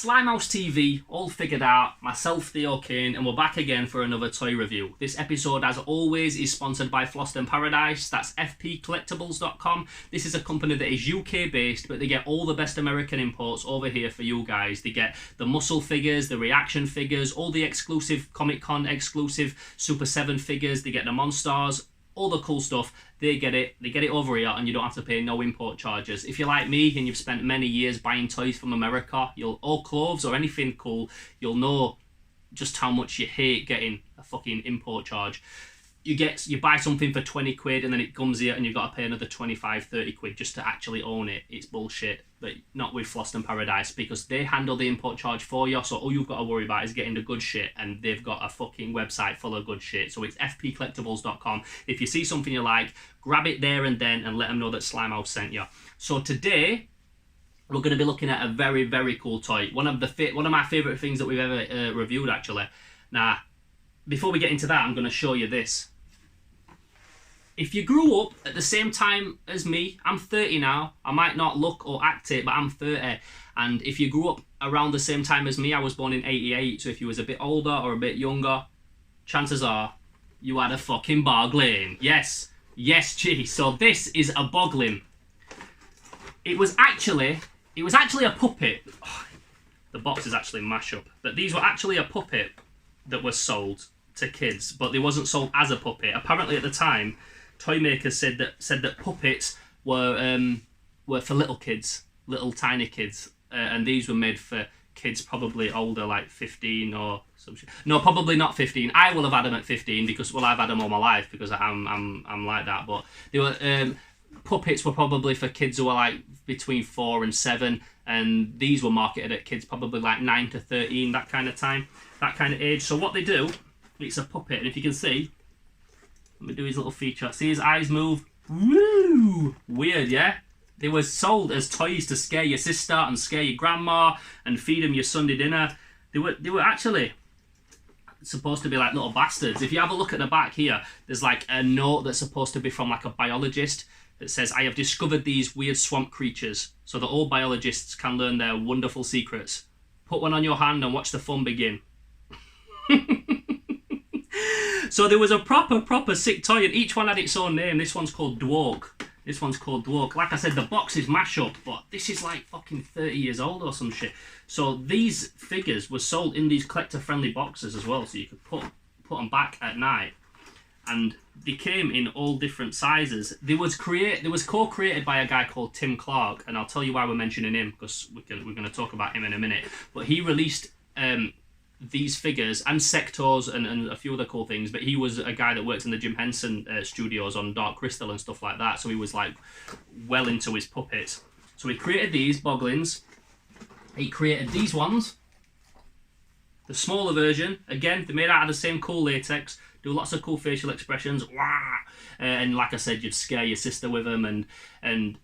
Slimehouse TV, all figured out, myself, Theo Kane, and we're back again for another toy review. This episode, as always, is sponsored by Floston Paradise. That's fpcollectibles.com. This is a company that is UK based, but they get all the best American imports over here for you guys. They get the muscle figures, the reaction figures, all the exclusive Comic-Con exclusive Super 7 figures, they get the Monstars, all the cool stuff. They get it over here, and you don't have to pay no import charges. If you're like me and you've spent many years buying toys from America, or clothes or anything cool, you'll know just how much you hate getting a fucking import charge. You buy something for 20 quid and then it comes here and you've got to pay another 25, 30 quid just to actually own it. It's bullshit. But not with Floston Paradise, because they handle the import charge for you, so all you've got to worry about is getting the good shit, and they've got a fucking website full of good shit. So it's fpcollectibles.com. If you see something you like, grab it there and then and let them know that Slimehouse sent you. So today we're going to be looking at a very, very cool toy. One of my favourite things that we've ever reviewed, actually. Now, before we get into that, I'm going to show you this. If you grew up at the same time as me, I'm 30 now. I might not look or act it, but I'm 30. And if you grew up around the same time as me, I was born in 88. So if you was a bit older or a bit younger, chances are you had a fucking Boglin. Yes, gee. So this is a Boglin. It was actually a puppet. Oh, the box is actually mash up. But these were actually a puppet that was sold to kids, but they wasn't sold as a puppet. Apparently at the time, toy makers said that puppets were for little kids, little tiny kids, and these were made for kids probably older, like 15 or some shit. No, probably not 15. I will have had them at 15 because I've had them all my life because I'm like that. But they were puppets were probably for kids who were like between 4 and 7, and these were marketed at kids probably like 9 to 13, that kind of time, that kind of age. So what they do, it's a puppet, and if you can see, let me do his little feature. See his eyes move? Woo! Weird, yeah? They were sold as toys to scare your sister and scare your grandma and feed them your Sunday dinner. They were actually supposed to be like little bastards. If you have a look at the back here, there's like a note that's supposed to be from like a biologist that says, "I have discovered these weird swamp creatures so that all biologists can learn their wonderful secrets. Put one on your hand and watch the fun begin." So there was a proper sick toy, and each one had its own name. This one's called Dwark. Like I said, the box is mash up, but this is like fucking 30 years old or some shit. So these figures were sold in these collector-friendly boxes as well, so you could put them back at night. And they came in all different sizes. They was co-created by a guy called Tim Clarke, and I'll tell you why we're mentioning him, because we're going to talk about him in a minute. But he released these figures and sectors and a few other cool things, but he was a guy that worked in the Jim Henson studios on Dark Crystal and stuff like that, so he was like well into his puppets. So he created these Boglins. He created these ones, the smaller version. Again, they're made out of the same cool latex, do lots of cool facial expressions, and like I said, you'd scare your sister with them, and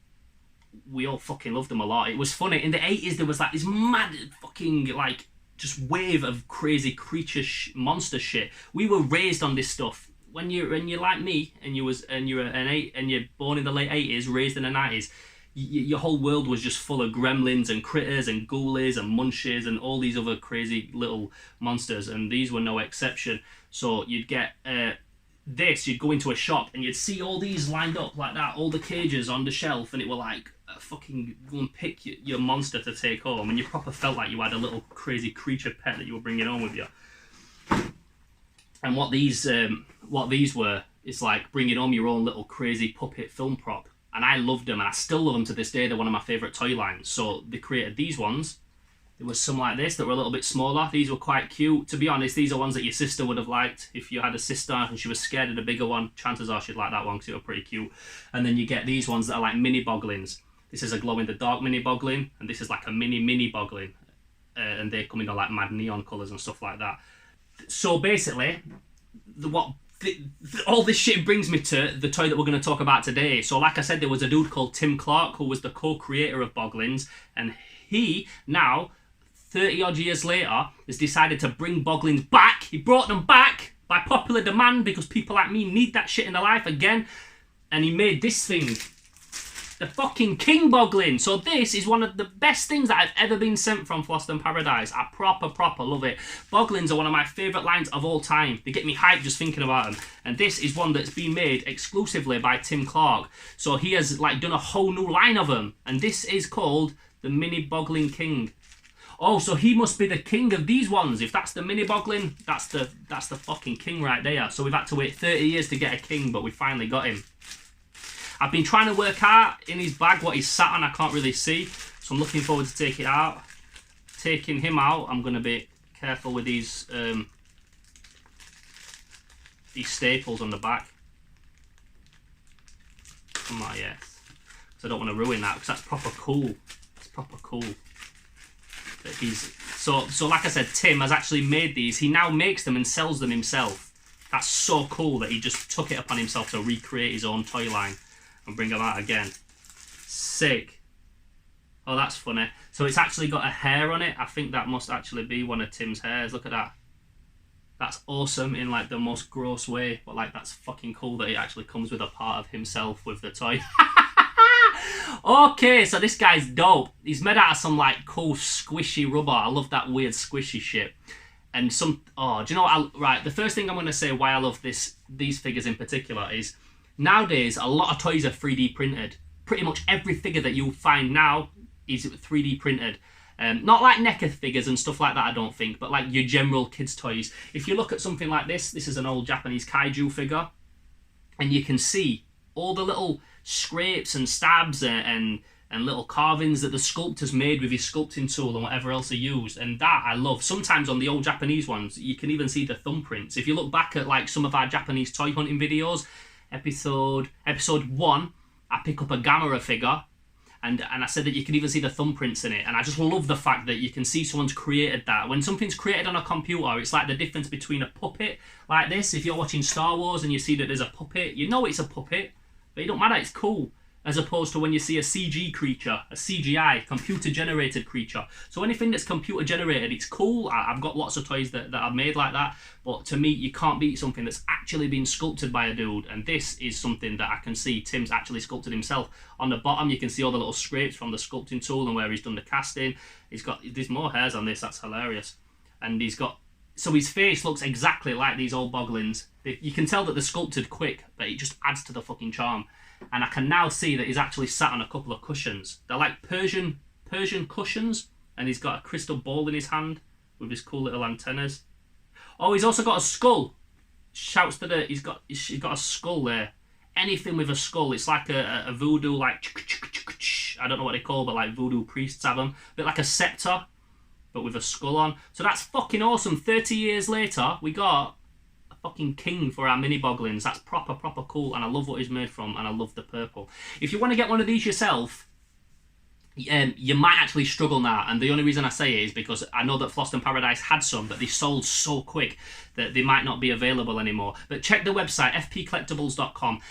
we all fucking loved them a lot. It was funny. In the 80s, there was like this mad fucking like just wave of crazy creature monster shit. We were raised on this stuff. When you're like me and you're born in the late 80s, raised in the 90s, your whole world was just full of gremlins and critters and ghoulies and munchies and all these other crazy little monsters, and these were no exception. So you'd get you'd go into a shop and you'd see all these lined up like that, all the cages on the shelf, and it were like fucking go and pick your monster to take home, and you proper felt like you had a little crazy creature pet that you were bringing home with you. And what these were, it's like bringing home your own little crazy puppet film prop, and I loved them, and I still love them to this day. They're one of my favourite toy lines. So they created these ones. There was some like this that were a little bit smaller. These were quite cute. To be honest, these are ones that your sister would have liked. If you had a sister and she was scared of the bigger one, chances are she'd like that one because they were pretty cute. And then you get these ones that are like mini Boglins. This is a glow-in-the-dark mini Boglin, and this is like a mini Boglin. And they come in like mad neon colours and stuff like that. So basically, all this shit brings me to the toy that we're going to talk about today. So like I said, there was a dude called Tim Clarke who was the co-creator of Boglins, and he now, 30 odd years later, has decided to bring Boglins back. He brought them back by popular demand because people like me need that shit in their life again. And he made this thing. The fucking King Boglin. So this is one of the best things that I've ever been sent from Floston Paradise. I proper love it. Boglins are one of my favourite lines of all time. They get me hyped just thinking about them. And this is one that's been made exclusively by Tim Clarke. So he has like done a whole new line of them. And this is called the Mini Boglin King. Oh, so he must be the king of these ones. If that's the Mini Boglin, that's the fucking king right there. So we've had to wait 30 years to get a king, but we finally got him. I've been trying to work out in his bag what he's sat on. I can't really see. So I'm looking forward to take it out. Taking him out, I'm going to be careful with these staples on the back. Come on, yes. Because I don't want to ruin that, because that's proper cool. It's proper cool. But he's so like I said, Tim has actually made these. He now makes them and sells them himself. That's so cool that he just took it upon himself to recreate his own toy line and bring them out again. Sick. Oh, that's funny. So it's actually got a hair on it. I think that must actually be one of Tim's hairs. Look at that. That's awesome in like the most gross way, but like that's fucking cool that it actually comes with a part of himself with the toy. Okay, so this guy's dope. He's made out of some like cool squishy rubber. I love that weird squishy shit. And some, oh, do you know what? Right, the first thing I'm going to say why I love these figures in particular is nowadays a lot of toys are 3D printed. Pretty much every figure that you'll find now is 3D printed. Not like NECA figures and stuff like that, I don't think, but like your general kids' toys. If you look at something like this is an old Japanese kaiju figure, and you can see all the little scrapes and stabs and little carvings that the sculptor's made with his sculpting tool and whatever else he used, and that I love. Sometimes on the old Japanese ones, you can even see the thumbprints. If you look back at like some of our Japanese toy hunting videos, episode 1, I pick up a Gamera figure, and I said that you can even see the thumbprints in it, and I just love the fact that you can see someone's created that. When something's created on a computer, it's like the difference between a puppet like this. If you're watching Star Wars and you see that there's a puppet, you know it's a puppet, but it don't matter, it's cool. As opposed to when you see a CG creature, a CGI, computer-generated creature. So anything that's computer-generated, it's cool. I've got lots of toys that are made like that, but to me, you can't beat something that's actually been sculpted by a dude, and this is something that I can see Tim's actually sculpted himself. On the bottom, you can see all the little scrapes from the sculpting tool and where he's done the casting. There's more hairs on this, that's hilarious. And so his face looks exactly like these old Boglins. You can tell that they're sculpted quick, but it just adds to the fucking charm. And I can now see that he's actually sat on a couple of cushions. They're like Persian cushions, and he's got a crystal ball in his hand with his cool little antennas. Oh, he's also got a skull. Shouts to he's got a skull there. Anything with a skull, it's like a voodoo, like I don't know what they call, but like voodoo priests have them. A bit like a scepter, but with a skull on. So that's fucking awesome. 30 years later, we got fucking king for our Mini Boglins. That's proper cool, and I love what he's made from, and I love the purple. If you want to get one of these yourself, you might actually struggle now, and the only reason I say it is because I know that Floston Paradise had some, but they sold so quick that they might not be available anymore. But check the website, fpcollectibles.com.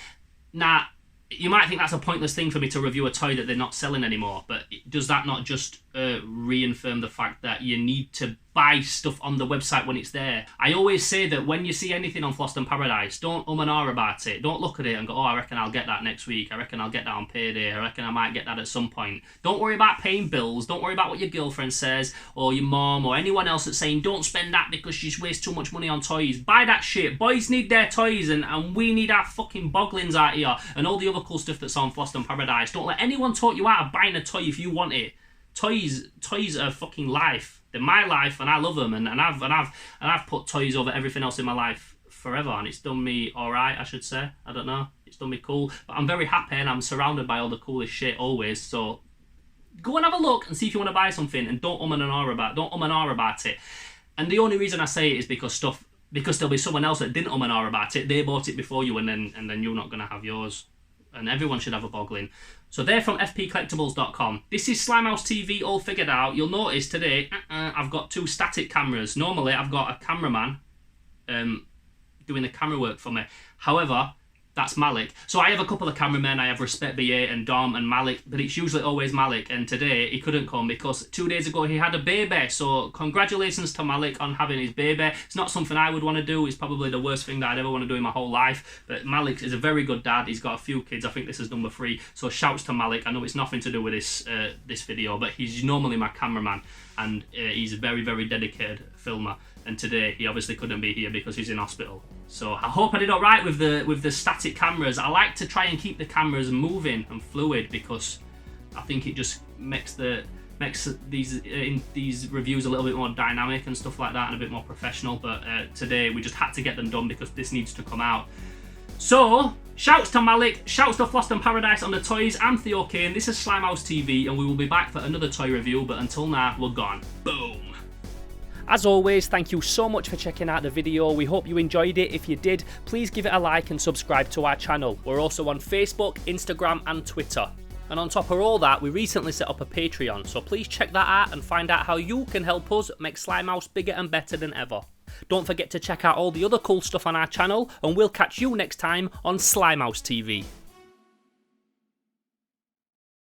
Now, you might think that's a pointless thing for me to review a toy that they're not selling anymore, but does that not just reaffirm the fact that you need to buy stuff on the website when it's there? I always say that when you see anything on Floston Paradise, don't and ah about it. Don't look at it and go, oh, I reckon I'll get that next week. I reckon I'll get that on payday. I reckon I might get that at some point. Don't worry about paying bills. Don't worry about what your girlfriend says or your mom or anyone else that's saying don't spend that because she's wastes too much money on toys. Buy that shit. Boys need their toys, and we need our fucking Boglins out here and all the other cool stuff that's on Floston Paradise. Don't let anyone talk you out of buying a toy if you want it. Toys are fucking life. They're my life, and I love them. And I've put toys over everything else in my life forever, and it's done me all right. I should say. I don't know. It's done me cool, but I'm very happy, and I'm surrounded by all the coolest shit always. So go and have a look and see if you want to buy something, and don't and ah about it. And the only reason I say it is because there'll be someone else that didn't and ah about it. They bought it before you, and then you're not gonna have yours. And everyone should have a Boglin. So they're from fpcollectibles.com. This is Slimehouse TV all figured out. You'll notice today I've got 2 static cameras. Normally I've got a cameraman doing the camera work for me. However, That's Malik. So I have a couple of cameramen. I have Respect BA and Dom and Malik, but it's usually always Malik. And today he couldn't come because 2 days ago he had a baby. So congratulations to Malik on having his baby. It's not something I would want to do. It's probably the worst thing that I'd ever want to do in my whole life. But Malik is a very good dad. He's got a few kids. I think this is number 3. So shouts to Malik. I know it's nothing to do with this video, but he's normally my cameraman, and he's a very, very dedicated filmer. And today he obviously couldn't be here because he's in hospital. So I hope I did all right with the static cameras. I like to try and keep the cameras moving and fluid because I think it just makes these reviews a little bit more dynamic and stuff like that, and a bit more professional. But today we just had to get them done because this needs to come out. So shouts to Malik, shouts to Flossed in Paradise on the toys. I'm Theo Kane. This is Slimehouse TV, and we will be back for another toy review. But until now, we're gone. Boom. As always, thank you so much for checking out the video. We hope you enjoyed it. If you did, please give it a like and subscribe to our channel. We're also on Facebook, Instagram and Twitter. And on top of all that, we recently set up a Patreon, so please check that out and find out how you can help us make Slimehouse bigger and better than ever. Don't forget to check out all the other cool stuff on our channel, and we'll catch you next time on Slimehouse TV.